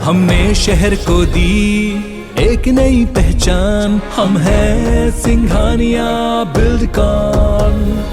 हमने शहर को दी एक नई पहचान, हम हैं सिंघानिया बिल्डकॉन।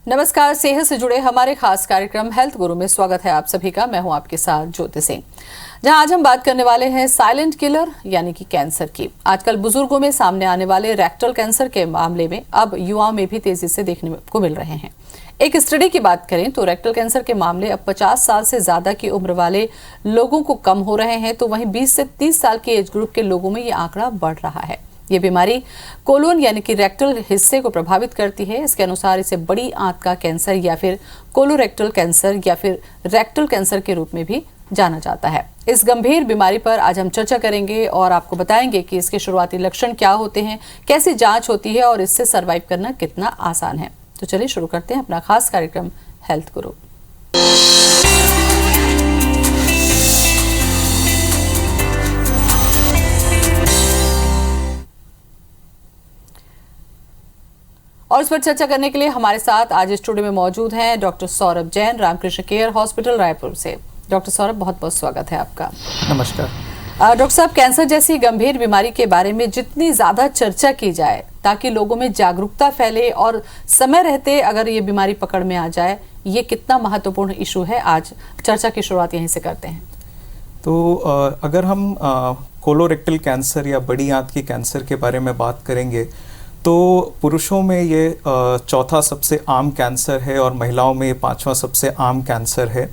नमस्कार, सेहत से जुड़े हमारे खास कार्यक्रम हेल्थ गुरु में स्वागत है आप सभी का। मैं हूं आपके साथ ज्योति सिंह, जहां आज हम बात करने वाले हैं साइलेंट किलर यानी कि कैंसर की। आजकल बुजुर्गों में सामने आने वाले रेक्टल कैंसर के मामले में अब युवाओं में भी तेजी से देखने को मिल रहे हैं। एक स्टडी की बात करें तो रेक्टल कैंसर के मामले अब 50 साल से ज्यादा की उम्र वाले लोगों को कम हो रहे हैं, तो वहीं 20 से 30 साल के एज ग्रुप के लोगों में ये आंकड़ा बढ़ रहा है। ये बीमारी कोलोन यानी कि रेक्टल हिस्से को प्रभावित करती है। इसके अनुसार इसे बड़ी आंत का कैंसर या फिर कोलोरेक्टल कैंसर या फिर रेक्टल कैंसर के रूप में भी जाना जाता है। इस गंभीर बीमारी पर आज हम चर्चा करेंगे और आपको बताएंगे कि इसके शुरुआती लक्षण क्या होते हैं, कैसी जांच होती है और इससे सर्वाइव करना कितना आसान है। तो चलिए शुरू करते हैं अपना खास कार्यक्रम हेल्थ गुरु। और इस पर चर्चा करने के लिए हमारे साथ आज स्टूडियो में मौजूद हैं doctor Saurabh Jain, Ramkrishna care hospital Raipur से। डॉक्टर सौरभ, बहुत बहुत स्वागत है आपका। नमस्कार। डॉक्टर साहब, कैंसर जैसी गंभीर बीमारी के बारे में जितनी ज्यादा चर्चा की जाए ताकि लोगों में जागरूकता फैले और समय रहते अगर ये बीमारी पकड़ में आ जाए, ये कितना महत्वपूर्ण इशू है, आज चर्चा की शुरुआत यहीं से करते हैं। तो अगर हम कोलोरेक्टल कैंसर या बड़ी आंत के कैंसर के बारे में बात करेंगे तो पुरुषों में ये चौथा सबसे आम कैंसर है और महिलाओं में ये 5वां सबसे आम कैंसर है।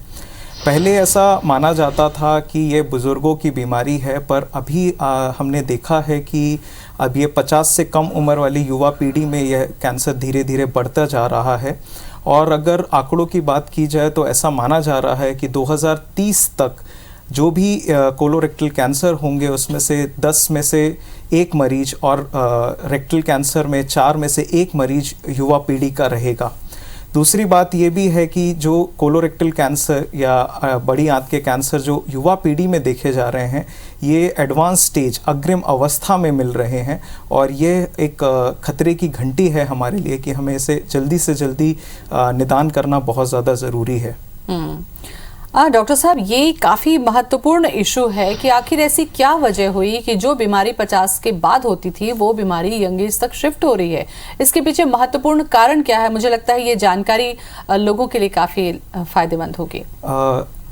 पहले ऐसा माना जाता था कि ये बुज़ुर्गों की बीमारी है, पर अभी हमने देखा है कि अब ये 50 से कम उम्र वाली युवा पीढ़ी में यह कैंसर धीरे धीरे बढ़ता जा रहा है। और अगर आंकड़ों की बात की जाए तो ऐसा माना जा रहा है कि 2030 तक जो भी कोलोरेक्टल कैंसर होंगे उसमें से 10 में से 1 मरीज और रेक्टल कैंसर में 4 में से 1 मरीज युवा पीढ़ी का रहेगा। दूसरी बात ये भी है कि जो कोलोरेक्टल कैंसर या बड़ी आंत के कैंसर जो युवा पीढ़ी में देखे जा रहे हैं, ये एडवांस स्टेज अग्रिम अवस्था में मिल रहे हैं और ये एक खतरे की घंटी है हमारे लिए कि हमें इसे जल्दी से जल्दी निदान करना बहुत ज़्यादा ज़रूरी है। डॉक्टर साहब, ये काफी महत्वपूर्ण इशू है कि आखिर ऐसी क्या वजह हुई कि जो बीमारी 50 के बाद होती थी वो बीमारी यंग एज तक शिफ्ट हो रही है। इसके पीछे महत्वपूर्ण कारण क्या है? मुझे लगता है ये जानकारी लोगों के लिए काफी फायदेमंद होगी।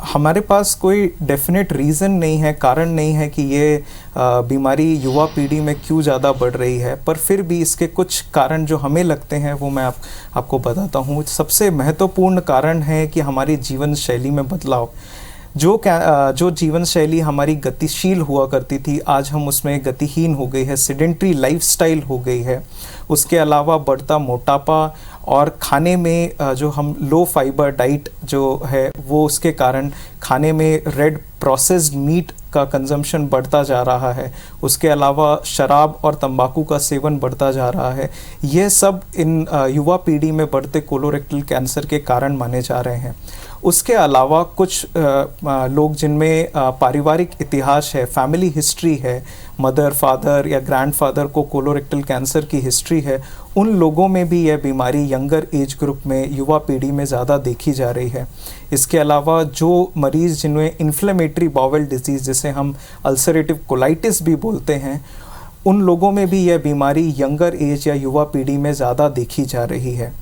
हमारे पास कोई डेफिनेट रीज़न नहीं है, कारण नहीं है कि ये बीमारी युवा पीढ़ी में क्यों ज़्यादा बढ़ रही है, पर फिर भी इसके कुछ कारण जो हमें लगते हैं वो मैं आपको बताता हूँ। सबसे महत्वपूर्ण कारण है कि हमारी जीवन शैली में बदलाव। जो जीवन शैली हमारी गतिशील हुआ करती थी, आज हम उसमें गतिहीन हो गई है, सेडेंट्री लाइफस्टाइल हो गई है। उसके अलावा बढ़ता मोटापा और खाने में जो हम लो फाइबर डाइट जो है वो उसके कारण खाने में रेड प्रोसेस्ड मीट का कंजम्पशन बढ़ता जा रहा है। उसके अलावा शराब और तंबाकू का सेवन बढ़ता जा रहा है। यह सब इन युवा पीढ़ी में बढ़ते कोलोरेक्टल कैंसर के कारण माने जा रहे हैं। उसके अलावा कुछ लोग जिनमें पारिवारिक इतिहास है, फैमिली हिस्ट्री है, मदर फादर या ग्रैंडफादर को कोलोरेक्टल कैंसर की हिस्ट्री है, उन लोगों में भी यह बीमारी यंगर एज ग्रुप में युवा पीढ़ी में ज़्यादा देखी जा रही है। इसके अलावा जो मरीज़ जिनमें इन्फ्लेमेटरी बाउल डिजीज़ जिसे हम अल्सरेटिव कोलाइटिस भी बोलते हैं, उन लोगों में भी यह बीमारी यंगर एज या युवा पीढ़ी में ज़्यादा देखी जा रही है।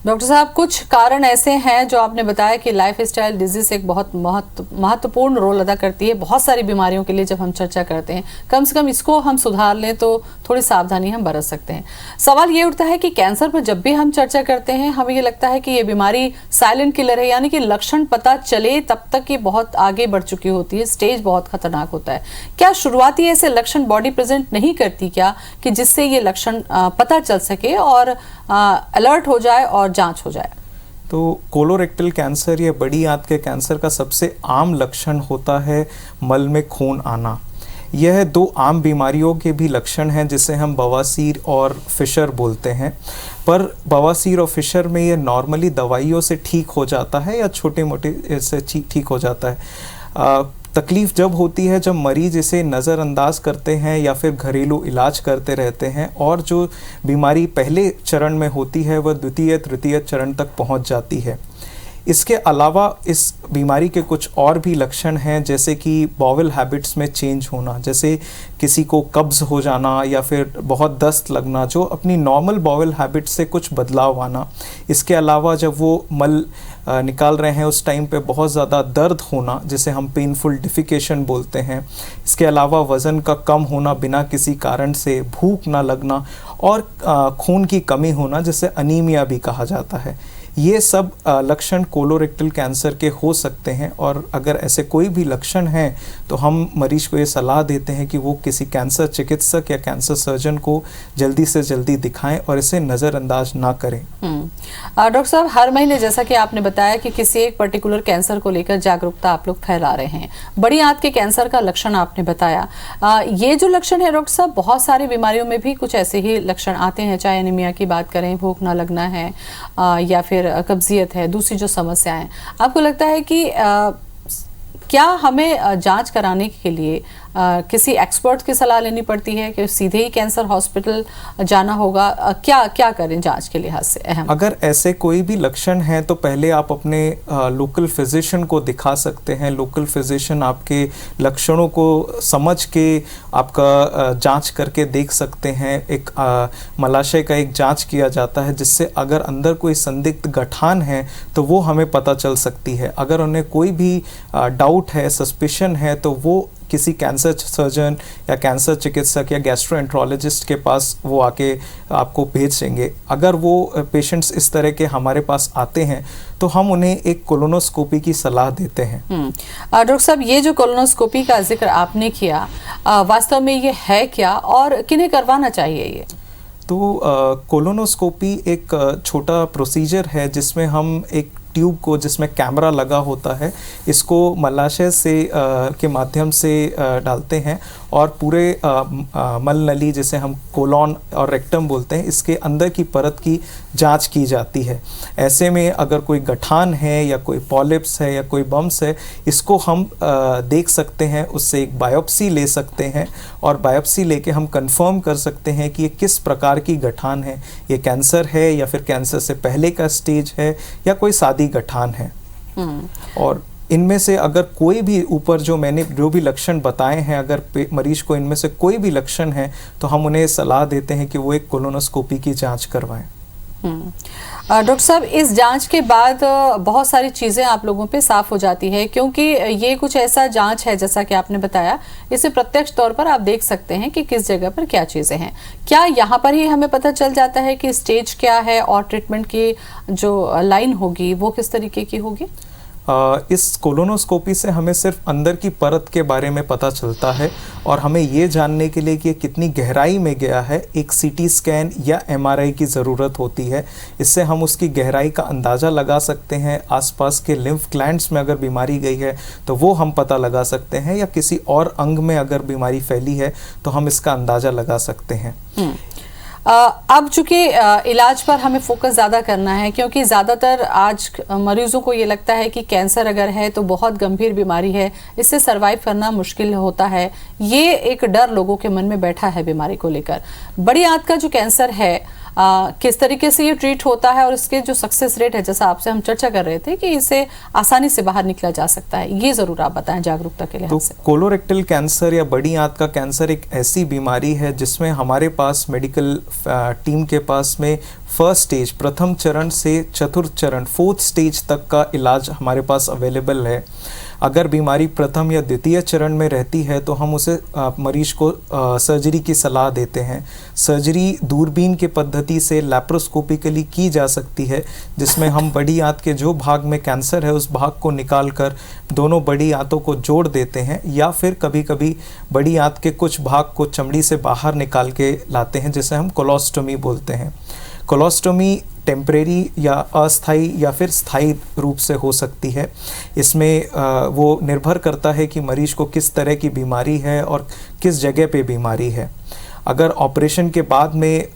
डॉक्टर साहब, कुछ कारण ऐसे हैं जो आपने बताया कि लाइफ स्टाइल डिजीज एक बहुत महत्वपूर्ण रोल अदा करती है बहुत सारी बीमारियों के लिए। जब हम चर्चा करते हैं, कम से कम इसको हम सुधार लें तो थोड़ी सावधानी हम बरत सकते हैं। सवाल ये उठता है कि कैंसर पर जब भी हम चर्चा करते हैं हमें ये लगता है कि ये बीमारी साइलेंट किलर है, यानी कि लक्षण पता चले तब तक ये बहुत आगे बढ़ चुकी होती है, स्टेज बहुत खतरनाक होता है। क्या शुरुआती ऐसे लक्षण बॉडी प्रेजेंट नहीं करती क्या, कि जिससे ये लक्षण पता चल सके और अलर्ट हो जाए और जांच हो जाए? तो कोलोरेक्टल कैंसर या बड़ी आंत के कैंसर का सबसे आम लक्षण होता है मल में खून आना। यह दो आम बीमारियों के भी लक्षण हैं जिसे हम बवासीर और फिशर बोलते हैं। पर बवासीर और फिशर में ये नॉर्मली दवाइयों से ठीक हो जाता है या छोटे मोटे से ठीक हो जाता है। तकलीफ़ जब होती है जब मरीज इसे नज़रअंदाज करते हैं या फिर घरेलू इलाज करते रहते हैं और जो बीमारी पहले चरण में होती है वह द्वितीय तृतीय चरण तक पहुंच जाती है। इसके अलावा इस बीमारी के कुछ और भी लक्षण हैं, जैसे कि बॉवल हैबिट्स में चेंज होना, जैसे किसी को कब्ज़ हो जाना या फिर बहुत दस्त लगना, जो अपनी नॉर्मल बॉवल हैबिट से कुछ बदलाव आना। इसके अलावा जब वो मल निकाल रहे हैं उस टाइम पे बहुत ज़्यादा दर्द होना, जिसे हम पेनफुल डिफिकेशन बोलते हैं। इसके अलावा वज़न का कम होना बिना किसी कारण से, भूख ना लगना और खून की कमी होना, जिसे अनीमिया भी कहा जाता है। ये सब लक्षण कोलोरेक्टल कैंसर के हो सकते हैं और अगर ऐसे कोई भी लक्षण हैं तो हम मरीज को ये सलाह देते हैं कि वो किसी कैंसर चिकित्सक या कैंसर सर्जन को जल्दी से जल्दी दिखाएं और इसे नज़रअंदाज ना करें। डॉक्टर साहब, हर महीने जैसा कि आपने बताया कि किसी एक पर्टिकुलर कैंसर को लेकर जागरूकता आप लोग फैला रहे हैं। बड़ी आंत के कैंसर का लक्षण आपने बताया। ये जो लक्षण है डॉक्टर साहब, बहुत सारी बीमारियों में भी कुछ ऐसे ही लक्षण आते हैं, चाहे एनीमिया की बात करें, भूख ना लगना है या फिर कब्जियत है, दूसरी जो समस्याएं। आपको लगता है कि क्या हमें जांच कराने के लिए किसी एक्सपर्ट की सलाह लेनी पड़ती है कि सीधे ही कैंसर हॉस्पिटल जाना होगा? क्या करें जांच के लिहाज से? अहम अगर ऐसे कोई भी लक्षण हैं तो पहले आप अपने लोकल फिजिशियन को दिखा सकते हैं। लोकल फिजिशियन आपके लक्षणों को समझ के आपका जांच करके देख सकते हैं। एक मलाशय का एक जांच किया जाता है जिससे अगर अंदर कोई संदिग्ध गठान है तो वो हमें पता चल सकती है। अगर उन्हें कोई भी डाउट है, सस्पिशन है, तो वो किसी कैंसर सर्जन या कैंसर चिकित्सक या गैस्ट्रोएंट्रोलॉजिस्ट के पास वो आके आपको भेजेंगे। अगर वो पेशेंट्स इस तरह के हमारे पास आते हैं तो हम उन्हें एक कोलोनोस्कोपी की सलाह देते हैं। डॉक्टर साहब, ये जो कोलोनोस्कोपी का जिक्र आपने किया, वास्तव में ये है क्या और किन्हें करवाना चाहिए ये? तो कोलोनोस्कोपी एक छोटा प्रोसीजर है जिसमें हम एक ट्यूब को, जिसमें कैमरा लगा होता है, इसको मलाशय से के माध्यम से डालते हैं और पूरे मल नली, जिसे हम कोलॉन और रेक्टम बोलते हैं, इसके अंदर की परत की जांच की जाती है। ऐसे में अगर कोई गठान है या कोई पॉलिप्स है या कोई बम्स है, इसको हम देख सकते हैं, उससे एक बायोप्सी ले सकते हैं और बायोप्सी लेके हम कंफर्म कर सकते हैं कि ये किस प्रकार की गठान है, ये कैंसर है या फिर कैंसर से पहले का स्टेज है या कोई सादी गठान है। और इनमें से अगर कोई भी ऊपर जो मैंने जो भी लक्षण बताए हैं, अगर मरीज को इनमें से कोई भी लक्षण है तो हम उन्हें सलाह देते हैं कि वो एक कोलोनोस्कोपी की जांच करवाएं। डॉक्टर साहब, इस जांच के बाद बहुत सारी चीज़ें आप लोगों पे साफ हो जाती है, क्योंकि ये कुछ ऐसा जांच है जैसा कि आपने बताया, इसे प्रत्यक्ष तौर पर आप देख सकते हैं कि किस जगह पर क्या चीज़ें हैं। क्या यहाँ पर ही हमें पता चल जाता है कि स्टेज क्या है और ट्रीटमेंट की जो लाइन होगी वो किस तरीके की होगी? इस कोलोनोस्कोपी से हमें सिर्फ अंदर की परत के बारे में पता चलता है और हमें ये जानने के लिए कि कितनी गहराई में गया है, एक सीटी स्कैन या एमआरआई की ज़रूरत होती है। इससे हम उसकी गहराई का अंदाज़ा लगा सकते हैं। आसपास के लिम्फ ग्लैंड्स में अगर बीमारी गई है तो वो हम पता लगा सकते हैं, या किसी और अंग में अगर बीमारी फैली है तो हम इसका अंदाज़ा लगा सकते हैं। अब चूंकि इलाज पर हमें फोकस ज़्यादा करना है, क्योंकि ज़्यादातर आज मरीजों को ये लगता है कि कैंसर अगर है तो बहुत गंभीर बीमारी है, इससे सरवाइव करना मुश्किल होता है। ये एक डर लोगों के मन में बैठा है बीमारी को लेकर। बड़ी आंत का जो कैंसर है, किस तरीके से ये ट्रीट होता है और इसके जो सक्सेस रेट है, जैसा आपसे हम चर्चा कर रहे थे कि इसे आसानी से बाहर निकला जा सकता है, ये ज़रूर आप बताएं जागरूकता के लिहाज से। कोलोरेक्टल कैंसर या बड़ी आंत का कैंसर एक ऐसी बीमारी है जिसमें हमारे पास मेडिकल टीम के पास में फर्स्ट स्टेज, प्रथम चरण से चतुर्थ चरण, फोर्थ स्टेज तक का इलाज हमारे पास अवेलेबल है। अगर बीमारी प्रथम या द्वितीय चरण में रहती है तो हम उसे मरीज को सर्जरी की सलाह देते हैं। सर्जरी दूरबीन की पद्धति से लैप्रोस्कोपिकली की जा सकती है, जिसमें हम बड़ी आंत के जो भाग में कैंसर है उस भाग को निकालकर दोनों बड़ी आंतों को जोड़ देते हैं, या फिर कभी कभी बड़ी आंत के कुछ भाग को चमड़ी से बाहर निकाल के लाते हैं, जिसे हम कोलोस्टोमी बोलते हैं। कोलोस्टोमी टेम्परेरी या अस्थाई या फिर स्थायी रूप से हो सकती है। इसमें वो निर्भर करता है कि मरीज को किस तरह की बीमारी है और किस जगह पे बीमारी है। अगर ऑपरेशन के बाद में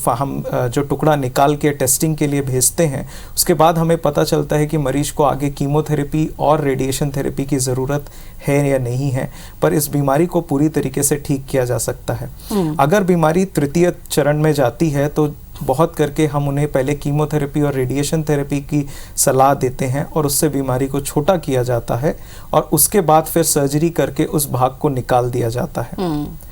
हम जो टुकड़ा निकाल के टेस्टिंग के लिए भेजते हैं, उसके बाद हमें पता चलता है कि मरीज को आगे कीमोथेरेपी और रेडिएशन थेरेपी की ज़रूरत है या नहीं है, पर इस बीमारी को पूरी तरीके से ठीक किया जा सकता है। अगर बीमारी तृतीय चरण में जाती है तो बहुत करके हम उन्हें पहले कीमोथेरेपी और रेडिएशन थेरेपी की सलाह देते हैं और उससे बीमारी को छोटा किया जाता है और उसके बाद फिर सर्जरी करके उस भाग को निकाल दिया जाता है।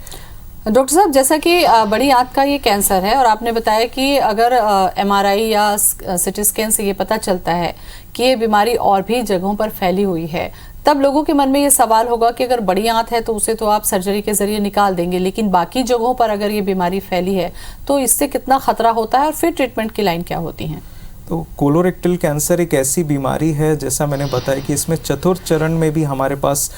डॉक्टर साहब, जैसा कि बड़ी आंत का ये कैंसर है और आपने बताया कि अगर MRI या CT स्कैन से ये पता चलता है कि ये बीमारी और भी जगहों पर फैली हुई है, तब लोगों के मन में ये सवाल होगा कि अगर बड़ी आंत है तो उसे तो आप सर्जरी के जरिए निकाल देंगे, लेकिन बाकी जगहों पर अगर ये बीमारी फैली है तो इससे कितना खतरा होता है और फिर ट्रीटमेंट की लाइन क्या होती है? तो कोलोरेक्टल कैंसर एक ऐसी बीमारी है, जैसा मैंने बताया कि इसमें चतुर्थ चरण में भी हमारे पास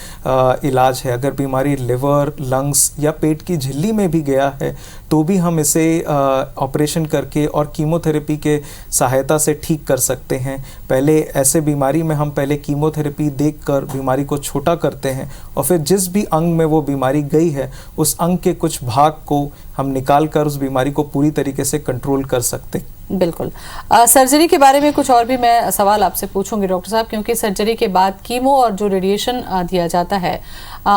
इलाज है। अगर बीमारी लिवर, लंग्स या पेट की झिल्ली में भी गया है तो भी हम इसे ऑपरेशन करके और कीमोथेरेपी के सहायता से ठीक कर सकते हैं। पहले ऐसे बीमारी में हम पहले कीमोथेरेपी देकर बीमारी को छोटा करते हैं और फिर जिस भी अंग में वो बीमारी गई है उस अंग के कुछ भाग को हम निकाल कर उस बीमारी को पूरी तरीके से कंट्रोल कर सकते। बिल्कुल। सर्जरी के बारे में कुछ और भी मैं सवाल आपसे पूछूंगी डॉक्टर साहब, क्योंकि सर्जरी के बाद कीमो और जो रेडिएशन दिया जाता है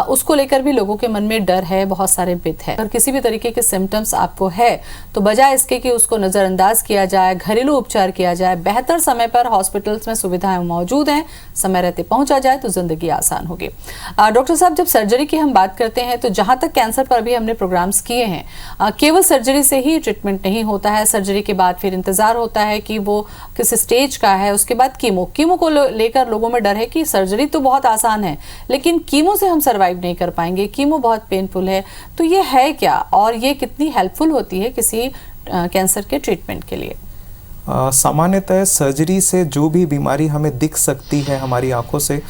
उसको लेकर भी लोगों के मन में डर है, बहुत सारे मिथ है। अगर किसी भी तरीके के सिम्टम्स आपको है तो बजाय इसके कि उसको नज़रअंदाज किया जाए, घरेलू उपचार किया जाए, बेहतर समय पर हॉस्पिटल्स में सुविधाएं मौजूद हैं, समय रहते पहुंचा जाए तो जिंदगी आसान होगी। डॉक्टर साहब, जब सर्जरी की हम बात करते हैं तो जहां तक कैंसर पर भी हमने प्रोग्राम्स किए हैं, केवल सर्जरी से ही ट्रीटमेंट नहीं होता है। सर्जरी के बाद फिर इंतजार होता है कि वो किस स्टेज का है, उसके बाद कीमो को लेकर लोगों में डर है कि सर्जरी तो बहुत आसान है लेकिन कीमो से हम सर्वाइव नहीं कर पाएंगे, कीमो बहुत पेनफुल है। तो ये है क्या और ये कितनी हेल्पफुल होती है किसी कैंसर के ट्रीटमेंट के लिए? सामान्यतः सर्जरी से जो भी बीमारी हमें दिख सकती है हमारी आंखों से,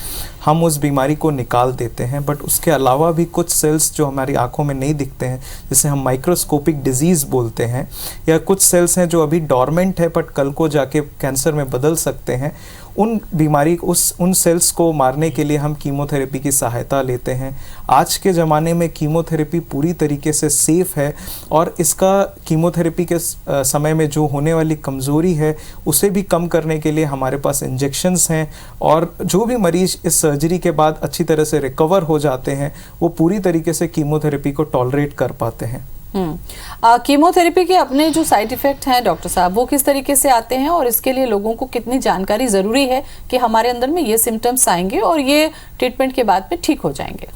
हम उस बीमारी को निकाल देते हैं। बट उसके अलावा भी कुछ सेल्स जो हमारी आंखों में नहीं दिखते हैं, जिसे हम माइक्रोस्कोपिक डिजीज़ बोलते हैं, या कुछ सेल्स हैं जो अभी डॉर्मेंट है बट कल को जाके कैंसर में बदल सकते हैं, उन सेल्स को मारने के लिए हम कीमोथेरेपी की सहायता लेते हैं। आज के ज़माने में कीमोथेरेपी पूरी तरीके से सेफ़ है और इसका कीमोथेरेपी के समय में जो होने वाली कमज़ोरी है उसे भी कम करने के लिए हमारे पास इंजेक्शंस हैं और जो भी मरीज़ इस सर्जरी के बाद अच्छी तरह से रिकवर हो जाते हैं वो पूरी तरीके से कीमोथेरेपी को टॉलरेट कर पाते हैं। कीमोथेरेपी के अपने जो साइड इफेक्ट हैं डॉक्टर साहब, वो किस तरीके से आते हैं और इसके लिए लोगों को कितनी जानकारी ज़रूरी है कि हमारे अंदर में ये सिम्टम्स आएंगे और ये ट्रीटमेंट के बाद में ठीक हो जाएंगे?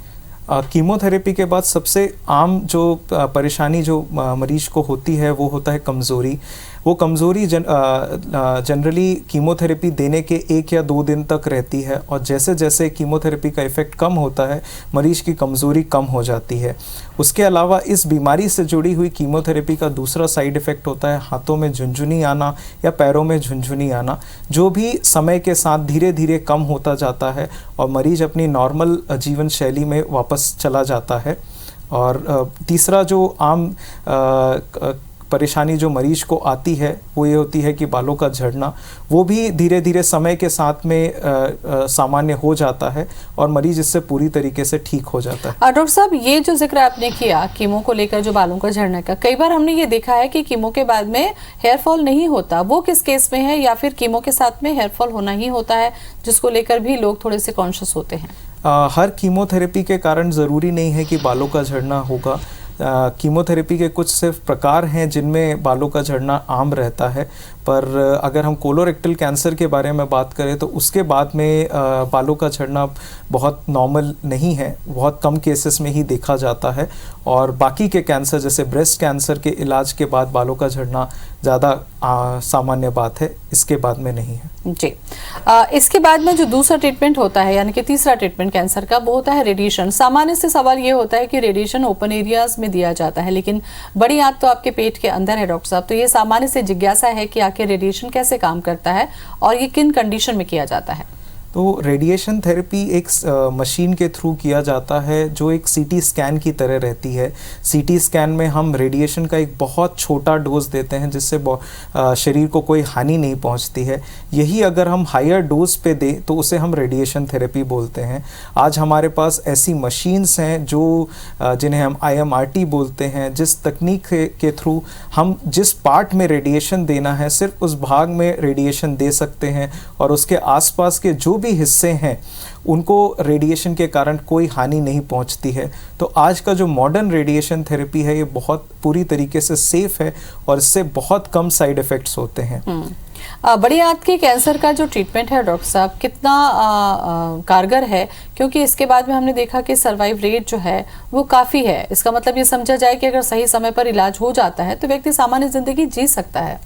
कीमोथेरेपी के बाद सबसे आम जो परेशानी जो मरीज को होती है वो होता है कमज़ोरी। वो कमज़ोरी जनरली कीमोथेरेपी देने के 1 या 2 दिन तक रहती है और जैसे जैसे कीमोथेरेपी का इफ़ेक्ट कम होता है मरीज की कमज़ोरी कम हो जाती है। उसके अलावा इस बीमारी से जुड़ी हुई कीमोथेरेपी का दूसरा साइड इफ़ेक्ट होता है हाथों में झुनझुनी आना या पैरों में झुनझुनी आना, जो भी समय के साथ धीरे धीरे कम होता जाता है और मरीज अपनी नॉर्मल जीवन शैली में वापस चला जाता है। और तीसरा जो आम परेशानी जो मरीज को आती है वो ये होती है कि बालों का झड़ना, वो भी धीरे धीरे समय के साथ में सामान्य हो जाता है और मरीज इससे पूरी तरीके से ठीक हो जाता है। डॉक्टर साहब, ये जो जिक्र आपने किया कीमो को लेकर जो बालों का झड़ने का, कई बार हमने ये देखा है कि कीमो के बाद में हेयर फॉल नहीं होता, वो किस केस में है या फिर कीमो के साथ में हेयर फॉल होना ही होता है, जिसको लेकर भी लोग थोड़े से कॉन्शियस होते हैं? हर कीमोथेरेपी के कारण ज़रूरी नहीं है कि बालों का झड़ना होगा। कीमोथेरेपी के कुछ सिर्फ प्रकार हैं जिनमें बालों का झड़ना आम रहता है, पर अगर हम कोलोरेक्टल कैंसर के बारे में बात करें तो उसके बाद में बालों का झड़ना बहुत नॉर्मल नहीं है, बहुत कम केसेस में ही देखा जाता है। और बाकी के कैंसर जैसे ब्रेस्ट कैंसर के इलाज के बाद बालों का झड़ना ज़्यादा सामान्य बात है, इसके बाद में नहीं है जी। इसके बाद में जो दूसरा ट्रीटमेंट होता है यानी कि तीसरा ट्रीटमेंट कैंसर का, वो होता है रेडिएशन। सामान्य से सवाल ये होता है कि रेडिएशन ओपन एरियाज में दिया जाता है, लेकिन बड़ी आंत तो आपके पेट के अंदर है डॉक्टर साहब, तो ये सामान्य से जिज्ञासा है कि आखिर रेडिएशन कैसे काम करता है और ये किन कंडीशन में किया जाता है? तो रेडिएशन थेरेपी एक मशीन के थ्रू किया जाता है जो एक सीटी स्कैन की तरह रहती है। सीटी स्कैन में हम रेडिएशन का एक बहुत छोटा डोज देते हैं जिससे शरीर को कोई हानि नहीं पहुंचती है। यही अगर हम हायर डोज पे दें तो उसे हम रेडिएशन थेरेपी बोलते हैं। आज हमारे पास ऐसी मशीन्स हैं जो जिन्हें हम IMRT बोलते हैं, जिस तकनीक के थ्रू हम जिस पार्ट में रेडिएशन देना है सिर्फ उस भाग में रेडिएशन दे सकते हैं और उसके आसपास के जो भी हिस्से हैं उनको रेडिएशन के कारण कोई हानि नहीं पहुंचती है। तो आज का जो मॉडर्न रेडिएशन थेरेपी है ये बहुत पूरी तरीके से सेफ है और इससे बहुत कम साइड इफ़ेक्ट्स होते हैं। बड़ी आंत के कैंसर का जो ट्रीटमेंट है डॉक्टर साहब कितना कारगर है, क्योंकि इसके बाद में हमने देखा कि सर्वाइव रेट जो है वो काफ़ी है। इसका मतलब ये समझा जाए कि अगर सही समय पर इलाज हो जाता है तो व्यक्ति सामान्य ज़िंदगी जी सकता है।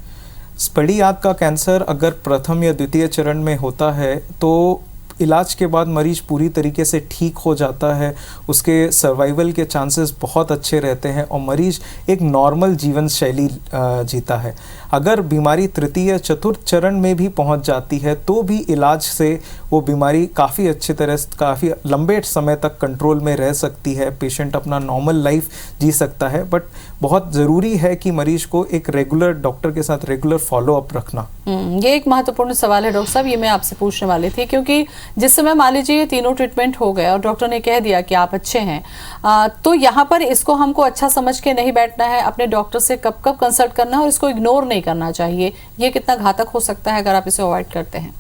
बड़ी आंत का कैंसर अगर प्रथम या द्वितीय चरण में होता है तो इलाज के बाद मरीज पूरी तरीके से ठीक हो जाता है, उसके सर्वाइवल के चांसेस बहुत अच्छे रहते हैं और मरीज एक नॉर्मल जीवन शैली जीता है। अगर बीमारी तृतीय चतुर्थ चरण में भी पहुंच जाती है तो भी इलाज से वो बीमारी काफ़ी अच्छी तरह काफ़ी लंबे समय तक कंट्रोल में रह सकती है, पेशेंट अपना नॉर्मल लाइफ जी सकता है। बट बहुत ज़रूरी है कि मरीज को एक रेगुलर डॉक्टर के साथ रेगुलर फॉलोअप रखना। ये एक महत्वपूर्ण सवाल है डॉक्टर साहब, ये मैं आपसे पूछने वाली थी, क्योंकि जिस समय मान लीजिए ये तीनों ट्रीटमेंट हो गए और डॉक्टर ने कह दिया कि आप अच्छे हैं, तो यहाँ पर इसको हमको अच्छा समझ के नहीं बैठना है, अपने डॉक्टर से कब कब कंसल्ट करना है और इसको इग्नोर नहीं करना चाहिए। ये कितना घातक हो सकता है अगर आप इसे अवॉइड करते हैं?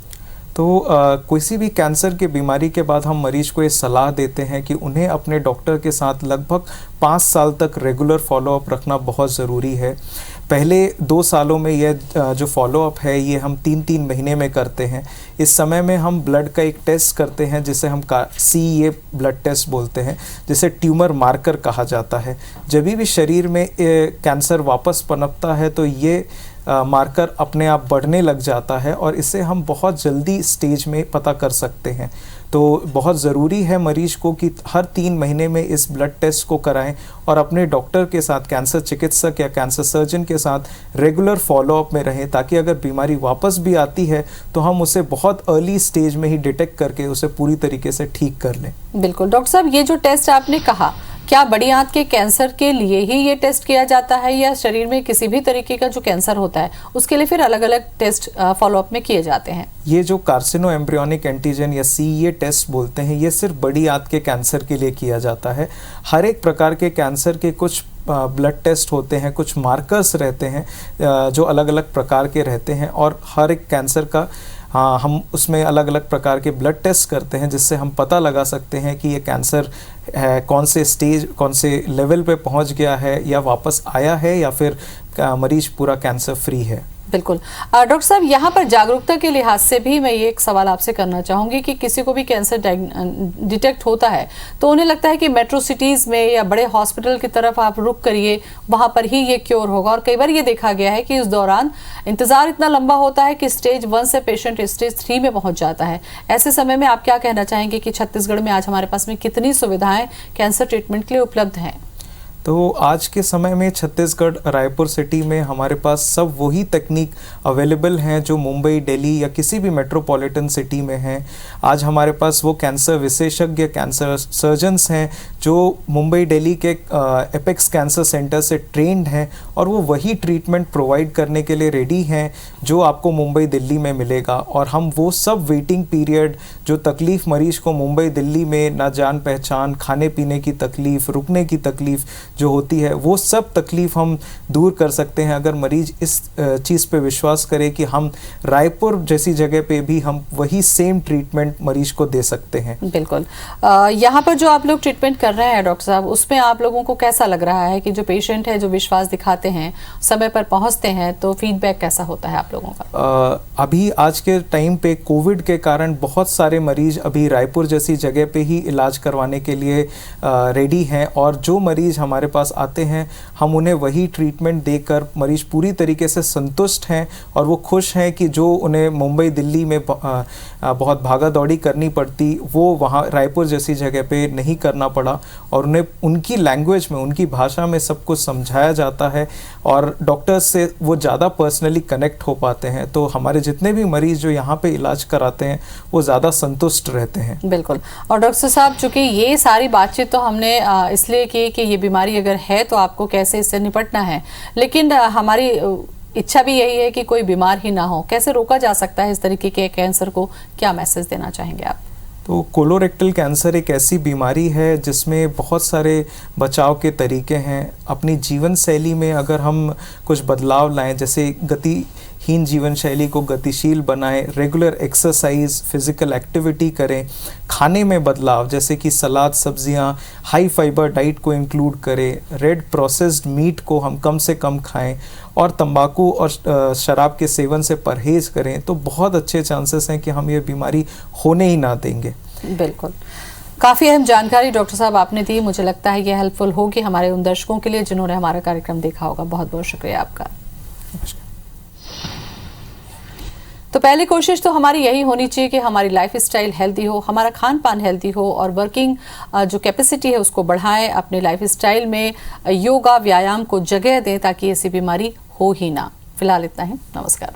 तो किसी भी कैंसर की बीमारी के बाद हम मरीज को ये सलाह देते हैं कि उन्हें अपने डॉक्टर के साथ लगभग 5 साल तक रेगुलर फॉलोअप रखना बहुत ज़रूरी है। पहले 2 सालों में यह जो फॉलोअप है ये हम 3-3 महीने में करते हैं। इस समय में हम ब्लड का एक टेस्ट करते हैं जिसे हम CEA ब्लड टेस्ट बोलते हैं, जिसे ट्यूमर मार्कर कहा जाता है। जब भी शरीर में कैंसर वापस पनपता है तो ये मार्कर अपने आप बढ़ने लग जाता है और इसे हम बहुत जल्दी स्टेज में पता कर सकते हैं। तो बहुत ज़रूरी है मरीज को कि हर 3 महीने में इस ब्लड टेस्ट को कराएं और अपने डॉक्टर के साथ, कैंसर चिकित्सक या कैंसर सर्जन के साथ रेगुलर फॉलोअप में रहें, ताकि अगर बीमारी वापस भी आती है तो हम उसे बहुत अर्ली स्टेज में ही डिटेक्ट करके उसे पूरी तरीके से ठीक कर लें। बिल्कुल डॉक्टर साहब, ये जो टेस्ट आपने कहा, क्या बड़ी आंत के कैंसर के लिए ही ये टेस्ट किया जाता है या शरीर में किसी भी तरीके का जो कैंसर होता है उसके लिए फिर अलग अलग टेस्ट फॉलोअप में किए जाते हैं? ये जो कार्सिनो एम्ब्रियोनिक एंटीजन या CEA टेस्ट बोलते हैं ये सिर्फ बड़ी आंत के कैंसर के लिए किया जाता है। हर एक प्रकार के कैंसर के कुछ ब्लड टेस्ट होते हैं, कुछ मार्कर्स रहते हैं जो अलग अलग प्रकार के रहते हैं और हर एक कैंसर का हम उसमें अलग अलग प्रकार के ब्लड टेस्ट करते हैं जिससे हम पता लगा सकते हैं कि ये कैंसर है कौन से स्टेज, कौन से लेवल पे पहुंच गया है या वापस आया है या फिर मरीज पूरा कैंसर फ्री है। बिल्कुल डॉक्टर साहब, यहाँ पर जागरूकता के लिहाज से भी मैं ये एक सवाल आपसे करना चाहूँगी कि किसी को भी कैंसर डिटेक्ट होता है तो उन्हें लगता है कि मेट्रो सिटीज़ में या बड़े हॉस्पिटल की तरफ आप रुक करिए, वहाँ पर ही ये क्योर होगा। और कई बार ये देखा गया है कि इस दौरान इंतज़ार इतना लंबा होता है कि स्टेज 1 से पेशेंट स्टेज 3 में पहुँच जाता है। ऐसे समय में आप क्या कहना चाहेंगे कि छत्तीसगढ़ में आज हमारे पास में कितनी सुविधाएँ कैंसर ट्रीटमेंट के लिए उपलब्ध हैं? तो आज के समय में छत्तीसगढ़ रायपुर सिटी में हमारे पास सब वही तकनीक अवेलेबल हैं जो मुंबई, दिल्ली या किसी भी मेट्रोपॉलिटन सिटी में हैं। आज हमारे पास वो कैंसर विशेषज्ञ, कैंसर सर्जन्स हैं जो मुंबई, दिल्ली के एपेक्स कैंसर सेंटर से ट्रेंड हैं और वो वही ट्रीटमेंट प्रोवाइड करने के लिए रेडी हैं जो आपको मुंबई, दिल्ली में मिलेगा। और हम वो सब वेटिंग पीरियड, जो तकलीफ़ मरीज को मुंबई, दिल्ली में ना जान पहचान, खाने पीने की तकलीफ़, रुकने की तकलीफ़ जो होती है, वो सब तकलीफ हम दूर कर सकते हैं अगर मरीज इस चीज़ पे विश्वास करे कि हम रायपुर जैसी जगह पे भी हम वही सेम ट्रीटमेंट मरीज को दे सकते हैं। बिल्कुल। यहाँ पर जो आप लोग ट्रीटमेंट कर रहे हैं डॉक्टर साहब, उसमें आप लोगों को कैसा लग रहा है कि जो पेशेंट है जो विश्वास दिखाते हैं, समय पर पहुँचते हैं, तो फीडबैक कैसा होता है आप लोगों का? अभी आज के टाइम पे कोविड के कारण बहुत सारे मरीज अभी रायपुर जैसी जगह पे ही इलाज करवाने के लिए रेडी हैं और जो मरीज हमारे हमारे पास आते हैं, हम उन्हें वही ट्रीटमेंट देकर मरीज पूरी तरीके से संतुष्ट हैं और वो खुश हैं कि जो उन्हें मुंबई दिल्ली में बहुत भागा दौड़ी करनी पड़ती वो वहाँ रायपुर जैसी जगह पे नहीं करना पड़ा और उन्हें उनकी लैंग्वेज में, उनकी भाषा में सब कुछ समझाया जाता है और डॉक्टर्स से वो ज़्यादा पर्सनली कनेक्ट हो पाते हैं। तो हमारे जितने भी मरीज जो यहाँ पे इलाज कराते हैं वो ज़्यादा संतुष्ट रहते हैं। बिल्कुल। और डॉक्टर साहब, चूंकि ये सारी बातचीत तो हमने इसलिए की कि ये बीमारी अगर है तो आपको कैसे इससे निपटना है, लेकिन हमारी इच्छा भी यही है कि कोई बीमार ही ना हो। कैसे रोका जा सकता है इस तरीके के कैंसर को, क्या मैसेज देना चाहेंगे आप? तो कोलोरेक्टल कैंसर एक ऐसी बीमारी है जिसमें बहुत सारे बचाव के तरीके हैं। अपनी जीवन शैली में अगर हम कुछ बदलाव लाएं, जैसे गतिहीन जीवन शैली को गतिशील बनाएं, रेगुलर एक्सरसाइज, फिजिकल एक्टिविटी करें, खाने में बदलाव जैसे कि सलाद, सब्जियां, हाई फाइबर डाइट को इंक्लूड करें, रेड प्रोसेस्ड मीट को हम कम से कम खाएं और तंबाकू और शराब के सेवन से परहेज करें, तो बहुत अच्छे चांसेस हैं कि हम ये बीमारी होने ही ना देंगे। बिल्कुल। काफ़ी अहम जानकारी डॉक्टर साहब आपने दी। मुझे लगता है ये हेल्पफुल होगी हमारे उन दर्शकों के लिए जिन्होंने हमारा कार्यक्रम देखा होगा। बहुत बहुत शुक्रिया आपका। तो पहली कोशिश तो हमारी यही होनी चाहिए कि हमारी लाइफस्टाइल हेल्दी हो, हमारा खान पान हेल्दी हो और वर्किंग जो कैपेसिटी है उसको बढ़ाएं। अपने लाइफस्टाइल में योगा, व्यायाम को जगह दें ताकि ऐसी बीमारी हो ही ना। फिलहाल इतना ही। नमस्कार।